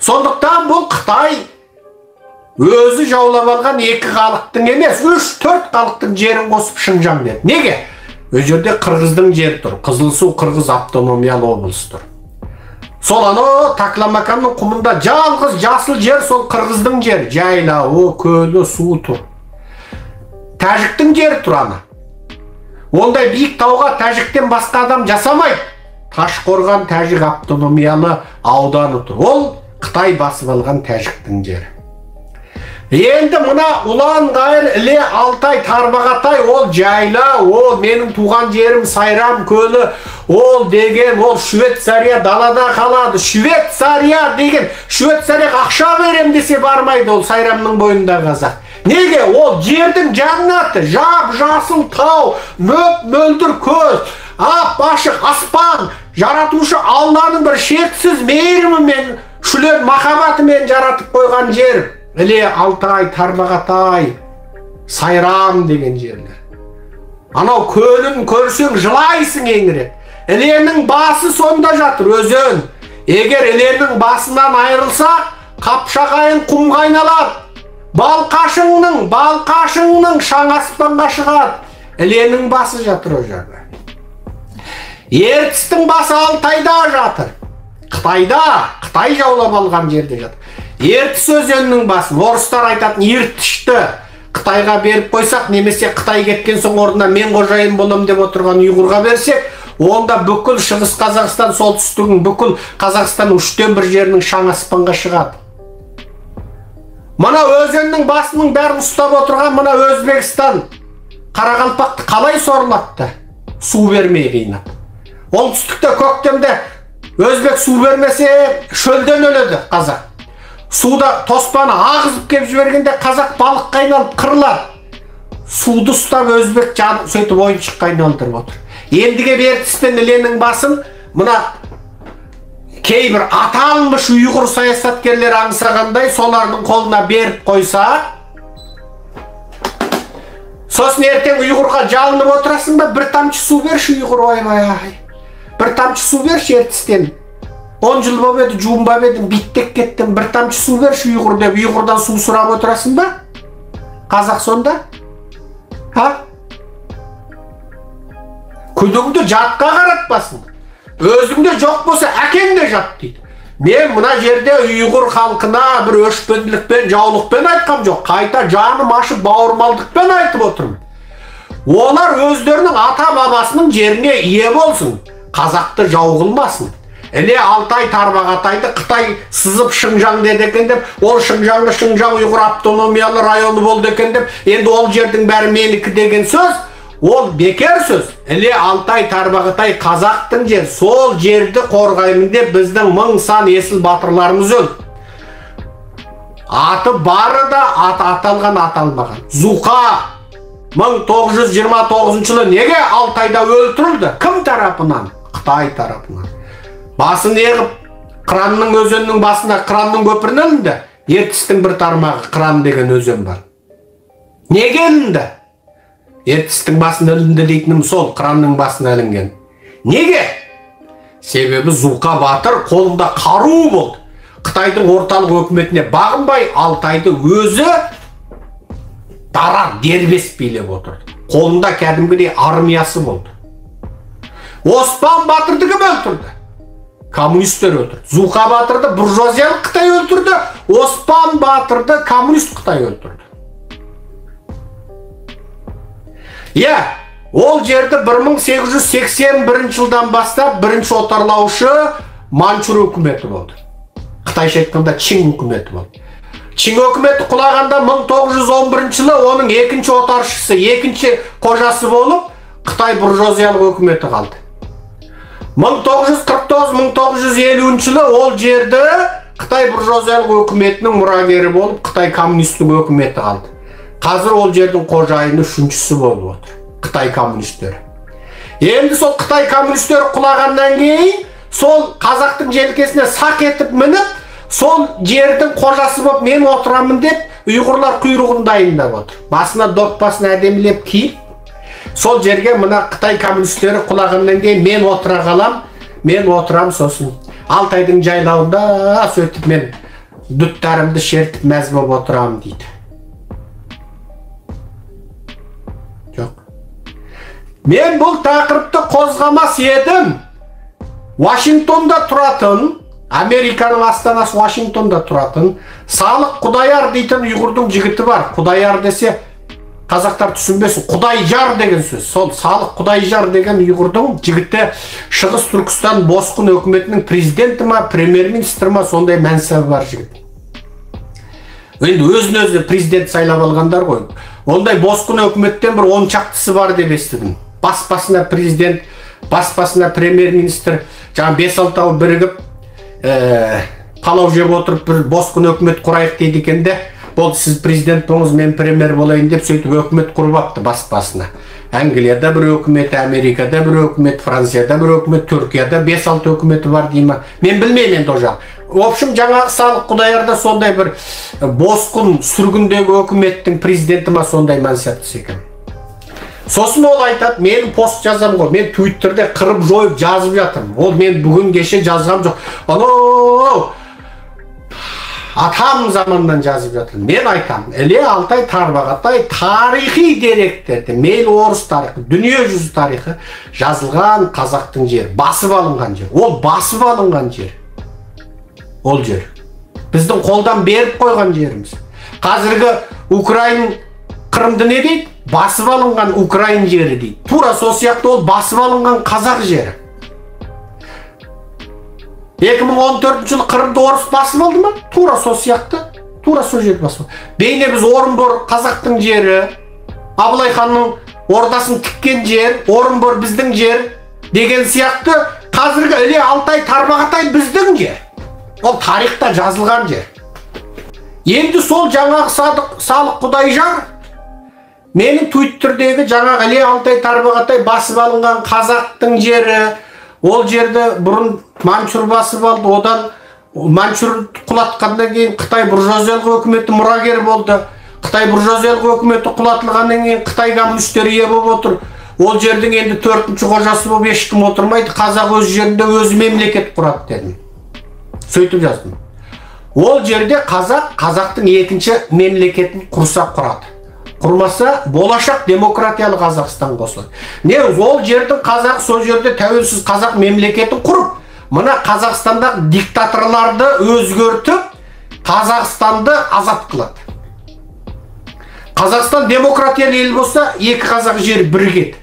Сондықтан бұл Қытай өзі жаулап алған 2 халықтың емес, 3-4 халықтың жерін қосып Шыңжаң деді. Неге? Ол жерде қырғыздың жері тұр. Қызылсу қырғыз автономиялы облысы тұр. Сол анау Такламаканның құмында жалғыз жасыл жер сол қырғыздың жері. Жайлауы, көлі, су тұр. Тәжіктің жері тұр ана. Ондай биік тауға тәжіктен басқа адам жасамайды. Ташқорған тәжік автономиялы ауданы тұр. Ол Қытай басып алған тәжіктің жері. Енді мына Ұлан Ғайыр, Іле, Алтай, Тарбағатай, ол жайла, ол менің туған жерім Сайрам көлі, ол деген, ол Швейцария далада қалады. Швейцария деген, Швейцарияға ақша берем десе бармайды ол Сайрамның бойында қазақ. Неге? Ол жердің жаннаты, жап-жасыл тау, мөлдір көз, ап-ашық аспан, жаратушы Алланың бір шексіз мейірімімен, шүлер махаббатымен жаратып қойған жер. Іле, Алтай, Тарбағатай, Сайрам деген жерлер. Анау көлін көрсең жылайсың еңіреп. Іленің басы сонда жатыр, өзен. Егер іленің басынан айырылса, Қапшағайын құмға айналады. Балқашыңның шаң аспанға шығады. Іленің басы жатыр о жерде. Ертістің басы Алтайда жатыр. Қытай жаулап алған жерде жатыр. Ертіс өзенінің басын, орыстар айтатын ертішті Қытайға беріп қойсақ, немесе Қытай кеткен соң орнына мен қожайын болам деп отырған ұйғырға берсек, онда бүкіл Шығыс Қазақстан, солтүстігің, бүкіл Қазақстанның 3/1 жерінің шаң аспанға шығады. Мына өзеннің басының бәрін ұстап отырған мына Өзбекстан Қарақалпақты қалай сорлатты? Су бермей қинап. Оңтүстікте көктемде Өзбек су бермесе шөлден өледі қазақ. Суда тоспаны ағызып кеп жібергенде қазақ балыққа айналып қырылады. Суды ұстап Өзбек сөйтіп ойыншыққа айналдырып отыр. Ендіге Ертіс пен Іленің басын мына кейбір аталмыш ұйғыр саясаткерлер аңсағандай солардың қолына беріп қойса, сосын ертең ұйғырға жалынып отырасың ба, бір тамшы су берші ұйғыр, ойбай. Бір тамшы су берші Ертістен. 10 жыл болып еді, жуынбап едім, биттек кеттім, бір тамшы су берші ұйғыр деп, ұйғырдан су сұрап отырасың ба? Қазақ сонда? Күдіңді жатқа қаратпасын. Өзіңде жоқ болса, әкең де жат дейді. Мен мына жерде ұйғыр халқына бір өшпенділікпен, жаулықпен айтқам жоқ. Қайта жаным ашып бауырмалдықпен айтып отырмын. Олар өздерінің ата-бабасының жеріне ие болсын. Қазақты жау қылмасын. Іле, Алтай, Тарбағатайды Қытай сызып Шыңжаң деді екен деп, ол Шыңжаңды Шыңжаң ұйғыр автономиялы районы болды екен деп, енді ол жердің бәрі менікі деген сөз, ол бекер сөз. Іле, Алтай, Тарбағатай қазақтың жер, сол жерді қорғаймын деп біздің мың сан есіл батырларымыз өлді. Аты бары да аталған аталмаған. Зұқа 1929 жылы неге Алтайда өлтірілді? Кім тарапынан? Қытай тарапынан. Басын еғіп, Қыранның өзеннің басына Қыранның көпірін ілінді. Ертістің бір тармағы Қыран деген өзен бар. Неге ілінді? Ертістің басына ілінді дейтінім сол, Қыранның басына ілінген. Неге? Себебі Зұқа батыр қолында қару болды. Қытайдың орталық өкіметіне бағынбай, Алтайды өзі дара дербес билеп отырды. Қолында кәдімгідей армиясы болды. Оспан батырды кім өлтірді? Коммунистер өлтірді. Зұқа батырды буржуазиялық Қытай өлтірді, Оспан батырды коммунист Қытай өлтірді. Ол жерді 1881 жылдан бастап бірінші отарлаушы Манчжур өкіметі болды. Қытайша айтқанда Чин өкіметі болды. Чин өкіметі құлағанда 1911 жылы оның екінші отаршысы, екінші қожасы болып, Қытай буржуазиялық өкіметі қалды. 1949-1950 жылы ол жерді Қытай буржуазиялық өкіметінің мұрагері болып, Қытай коммунистік өкіметі қалды. Қазір ол жердің қожайыны үшіншісі болып отыр. Қытай коммунистері. Енді сол Қытай коммунистері құлағаннан кейін, сол қазақтың желкесіне сақ етіп мініп, сол жердің қожасы болып мен отырамын деп, ұйғырлар құйрығын дайындап отыр. Басына доппасын әдемілеп киіп, сол жерге мына Қытай коммунистері құлағаннан кейін мен отыра қалам, мен отырам сосын. Алтайдың жайлауында сөйтіп мен Дүттарымды шертіп мәз болып отырамын дейді. Жоқ. Мен бұл тақырыпты қозғамас едім. Вашингтонда тұратын, Американың астанасы Вашингтонда тұратын, Салық Құдаяр дейтін ұйғырдың жігіті бар. Құдаяр десе, қазақтар түсінбесін, Құдайжар деген сөз. Сол Салық Құдайжар деген ұйғырдың жігіті Шығыс Түркістан босқын өкіметінің президенті ма, премьер-министрі ма, сондай мәнсабы бар жігіт. Енді өзін-өзі президент сайлап алғандар ғой. Ондай босқын өкіметтен бір 10 шақтысы бар деп естідім. Бас-басына президент, бас-басына премьер-министр, жаңа 5-6 бірігіп, палау жеп отырып бір босқын өкімет құрайық дейді екен де, болды сіз президент болыңыз, мен премьер болайын деп сөйтіп өкімет құрып апты бас-басына. Англияда бір өкіметі, Америкада бір өкімет, Францияда бір өкімет, Түркияда 5-6 өкіметі бар дейма. Мен білмеймін енді о жақ. В общем, жаңағы Салық Құдаярда сондай бір босқын сүргіндегі өкіметтің президенті ма сондай мансапты екен. Сосын ол айтады, мен пост жазам ғой, мен Twitterде қырып жойып жазып жатырмын. Ол мен бүгін кеше жазғам жоқ. Анау атам заманнан жазып жатырмын. Мен айтам, Іле Алтай Тарбағатай тарихи деректерді, мейлі орыс тарихы, дүние жүзі тарихы жазылған қазақтың жері, басып алынған жер. Ол басып алынған жер. Ол жер. Біздің қолдан беріп қойған жеріміз. Қазіргі Украин Қырымды не дейді? Басып алынған Украин жері дейді. Тура сол сияқты ол басып алынған қазақ жері. 2014 жылы Қырымды орыс басып алды ма? Тура сол сияқты, тура сол жерді басып алды. Бейне біз Орынбор қазақтың жері, Абылай ханның ордасын тіккен жер, Орынбор біздің жер деген сияқты, қазіргі Іле Алтай Тарбағатай біздің жер. Ол тарихта жазылған жер. Енді сол жаңағы Салық Құдайжар менің Twitterдегі жаңағы Іле Алтай Тарбағатай басып алынған қазақтың жері, ол жерді бұрын Манчур басып алды, одан Манчур құлатқаннан кейін Қытай буржуазиялық өкіметі мұрагер болды. Қытай буржуазиялық өкіметі құлатылғаннан кейін Қытай коммунистері ие болып отыр. Ол жердің енді 4-ші қожасы болып ешкім отырмайды, қазақ өз жерінде өзі мемлекет құрады дедім. Сөйтіп жаздым. Ол жерде қазақтың екінші мемлекетін құрса құрады. Құрмаса, болашақ демократиялы Қазақстан қосылады. Не, ол жердің қазақ сол жерде тәуелсіз қазақ мемлекетін құрып, мына Қазақстандағы диктаторларды өзгертіп, Қазақстанды азат қылады. Қазақстан демократиялы ел болса, екі қазақ жері бірігеді.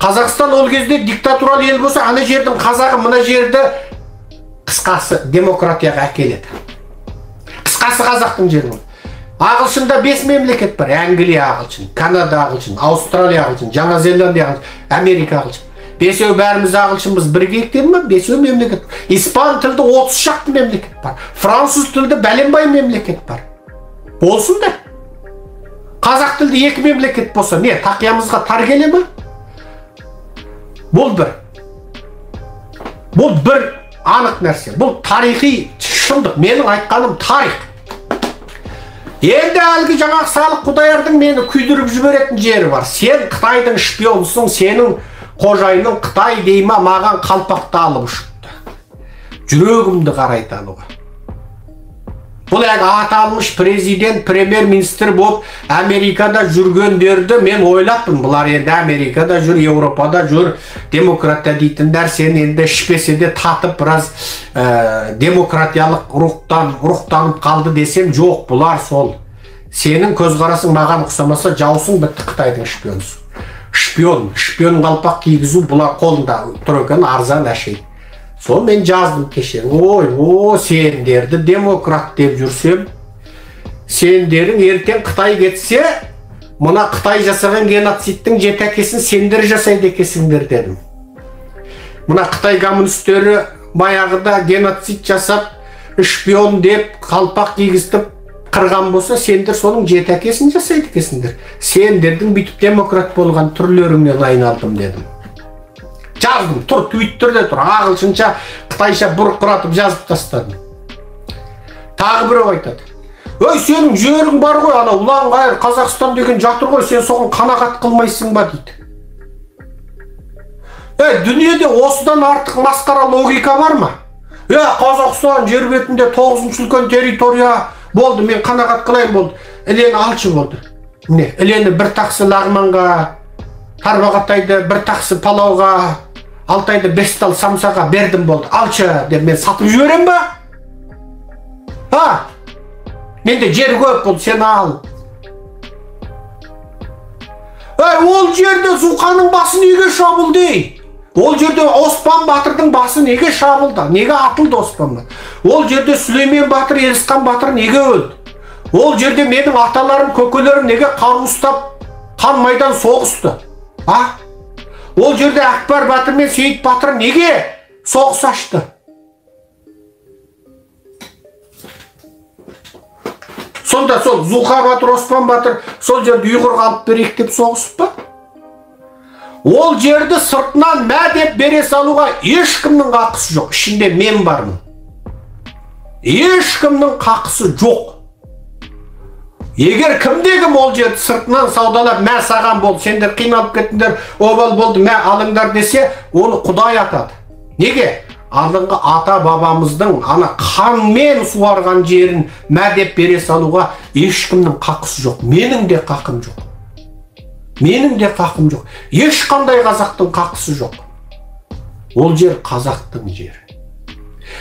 Қазақстан ол кезде диктатуралы ел болса, ана жердің қазағы мына жерді қысқасы демократияға әкеледі. Қысқасы қазақтың жері болды. Ағылшында 5 мемлекет бар. Англия ағылшын, Канада ағылшын, Аустралия ағылшын, Жаңа Зеландия ағылшын, Америка ағылшын. 5-еу бәріміз ағылшынбыз, бірігейік деді ме? 5-еу мемлекет. Испан тілді 30 шақты мемлекет бар. Француз тілді бәленбай мемлекет бар. Болсын да. Қазақ тілді 2 мемлекет болса, не, тақиямызға тар келе ме? Бұл бір анық нәрсе. Бұл тарихи шындық. Менің айтқаным тарих. Енді әлгі жаңағы Салық Құдаярдың мені күйдіріп жіберетін жері бар. Сен Қытайдың шпионсың, сенің қожайының Қытай дейма маған қалпақты алып ұшыпты. Жүрегімді қарайтады ғой. Бұл аталмыш президент, премьер-министр болып Америкада жүргендерді мен ойлаппын. Бұлар енді Америкада жүр, Еуропада жүр, демократия дейтіндер сен енді ішпесе де татып біраз демократиялық рухтанып қалды десем, жоқ, бұлар сол. Сенің көзқарасың маған ұқсамаса жаусың, бітті Қытайдың шпионсың. Шпион қалпақ кигізу бұлар қолында тұр екен, арзан әшейін. Сол мен жаздым кеше. Сендерді демократ деп жүрсем, сендерің ертең Қытай кетсе, мұна Қытай жасаған геноцидтің жетәкесін сендер жасайды екесіңдер дедім. Мұна Қытай коммунистері баяғыда геноцид жасап, шпион деп, қалпақ кигізтіп қырған болса, сендер соның жетәкесін жасайды екесіңдер. Сендердің бүйтіп демократ болған түрлеріңнен айналдым дедім. Жаздым, тұр, Twitterде тұр, ағылшынша, қытайша бұрқыратып жазып тастадым. Тағы біреу айтады. Өй, сенің жерің бар ғой, ана ұлан ғайыр Қазақстан деген жатыр ғой, сен соған қанағат қылмайсың ба дейді. Дүниеде осыдан артық масқара логика бар ма? Қазақстан жер бетінде 9-шы үлкен территория болды, мен қанағат қылайын болды. Ілені алшы болды. Міне, ілені бір тақсы лағманға, тарбағатайды бір тақсы палауға, Алтайды 5 тал самсаға бердім болды. Алшы деп мен сатып жіберем ба? Менде жер көп болды, сен ал. Ол жерде Зұлқаның басы неге шабылды? Ол жерде Оспан Батырдың басы неге шабылды? Неге атылды Оспан Батыр? Ол жерде Сүлеймен Батыр, Ерісқан Батыр неге өлді? Ол жерде менің аталарым, көкелерім неге қару ұстап, қан майдан соғысты? Ол жерде Акбар Батыр мен Сейіт Батыр неге соғыс ашты? Сонда сол Зұлқа Батыр, Оспан Батыр сол жерде ұйғырға алып берейік деп соғысып па? Ол жерді сыртынан мә деп бере салуға ешкімнің қақысы жоқ. Ішінде мен бармын. Ешкімнің қақысы жоқ. Егер кімде-кім ол жерді сыртынан саудалап мә саған болды, сендер қиналып кеттіңдер, обал болды, мә алыңдар десе, оны Құдай атады. Неге? Алдыңғы ата бабамыздың ана қанмен суарған жерін мә деп бере салуға ешкімнің қақысы жоқ. Менің де қақым жоқ. Менің де қақым жоқ. Ешқандай қазақтың қақысы жоқ. Ол жер қазақтың жері.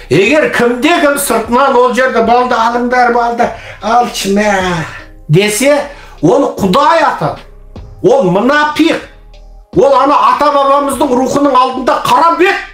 Егер кімде-кім сыртынан ол жерді балды алыңдар, балды алшы мә десе, оны Құдай атады. Ол мұнафиқ. Ол ана ата бабамыздың рухының алдында қара бет